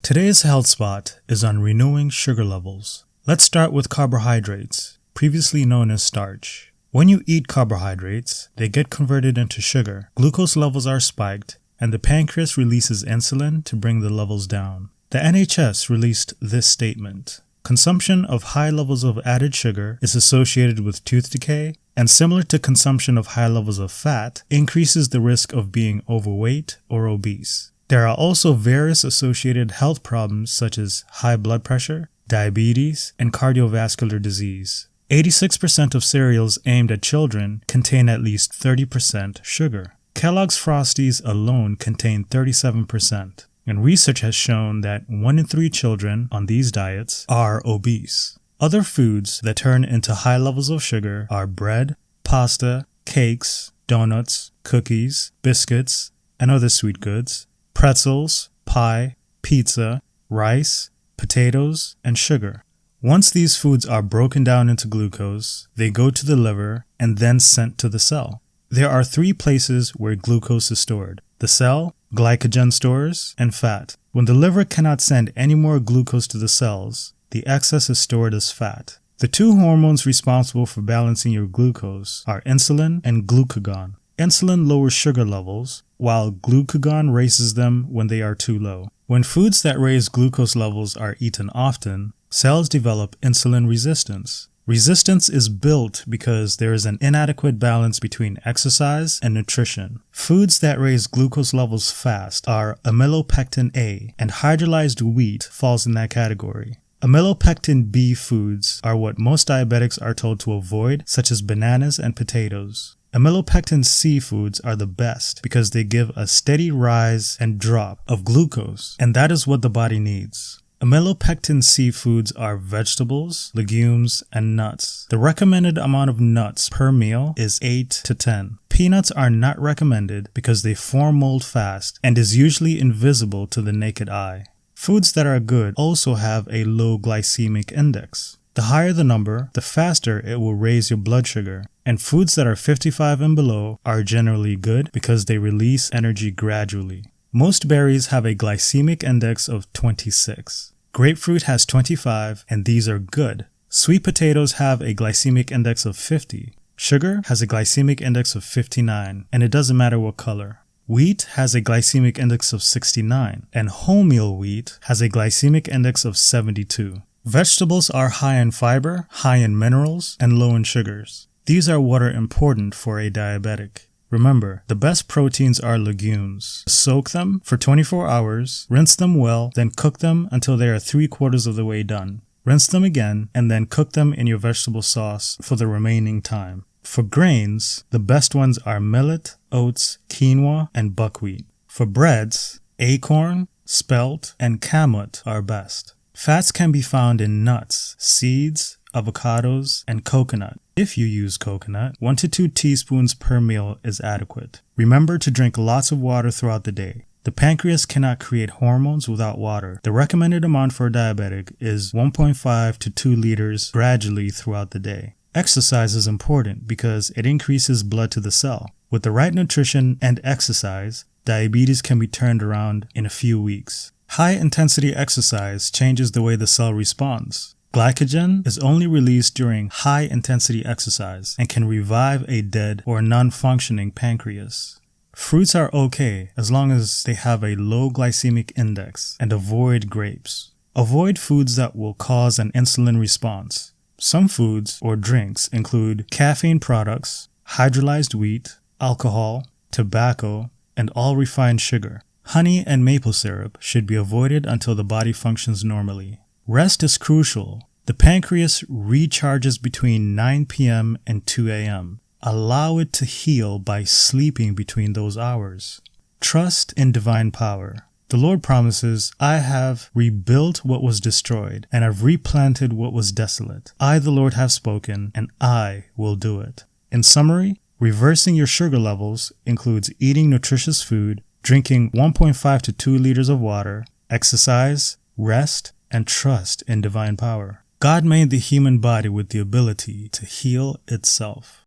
Today's health spot is on renewing sugar levels. Let's start with carbohydrates, previously known as starch. When you eat carbohydrates, they get converted into sugar. Glucose levels are spiked, and the pancreas releases insulin to bring the levels down. The NHS released this statement: consumption of high levels of added sugar is associated with tooth decay, and similar to consumption of high levels of fat, increases the risk of being overweight or obese. There are also various associated health problems such as high blood pressure, diabetes, and cardiovascular disease. 86% of cereals aimed at children contain at least 30% sugar. Kellogg's Frosties alone contain 37%, and research has shown that 1 in 3 children on these diets are obese. Other foods that turn into high levels of sugar are bread, pasta, cakes, donuts, cookies, biscuits, and other sweet goods, pretzels, pie, pizza, rice, potatoes, and sugar. Once these foods are broken down into glucose, they go to the liver and then sent to the cell. There are 3 places where glucose is stored: the cell, glycogen stores, and fat. When the liver cannot send any more glucose to the cells, the excess is stored as fat. The 2 hormones responsible for balancing your glucose are insulin and glucagon. Insulin lowers sugar levels, while glucagon raises them when they are too low. When foods that raise glucose levels are eaten often, cells develop insulin resistance. Resistance is built because there is an inadequate balance between exercise and nutrition. Foods that raise glucose levels fast are amylopectin A, and hydrolyzed wheat falls in that category. Amylopectin B foods are what most diabetics are told to avoid, such as bananas and potatoes. Amylopectin C foods are the best because they give a steady rise and drop of glucose, and that is what the body needs. Amylopectin C foods are vegetables, legumes, and nuts. The recommended amount of nuts per meal is 8 to 10. Peanuts are not recommended because they form mold fast and is usually invisible to the naked eye. Foods that are good also have a low glycemic index. The higher the number, the faster it will raise your blood sugar. And foods that are 55 and below are generally good because they release energy gradually. Most berries have a glycemic index of 26. Grapefruit has 25, and these are good. Sweet potatoes have a glycemic index of 50. Sugar has a glycemic index of 59, and it doesn't matter what color. Wheat has a glycemic index of 69, and wholemeal wheat has a glycemic index of 72. Vegetables are high in fiber, high in minerals, and low in sugars. These are what are important for a diabetic. Remember, the best proteins are legumes. Soak them for 24 hours, rinse them well, then cook them until they are 3/4 of the way done. Rinse them again, and then cook them in your vegetable sauce for the remaining time. For grains, the best ones are millet, oats, quinoa, and buckwheat. For breads, acorn, spelt, and kamut are best. Fats can be found in nuts, seeds, avocados, and coconut. If you use coconut, 1 to 2 teaspoons per meal is adequate. Remember to drink lots of water throughout the day. The pancreas cannot create hormones without water. The recommended amount for a diabetic is 1.5 to 2 liters gradually throughout the day. Exercise is important because it increases blood to the cell. With the right nutrition and exercise, diabetes can be turned around in a few weeks. High-intensity exercise changes the way the cell responds. Glycogen is only released during high-intensity exercise and can revive a dead or non-functioning pancreas. Fruits are okay as long as they have a low glycemic index, and avoid grapes. Avoid foods that will cause an insulin response. Some foods or drinks include caffeine products, hydrolyzed wheat, alcohol, tobacco, and all refined sugar. Honey and maple syrup should be avoided until the body functions normally. Rest is crucial. The pancreas recharges between 9 p.m. and 2 a.m. Allow it to heal by sleeping between those hours. Trust in divine power. The Lord promises, "I have rebuilt what was destroyed, and have replanted what was desolate. I, the Lord, have spoken, and I will do it." In summary, reversing your sugar levels includes eating nutritious food, drinking 1.5 to 2 liters of water, exercise, rest, and trust in divine power. God made the human body with the ability to heal itself.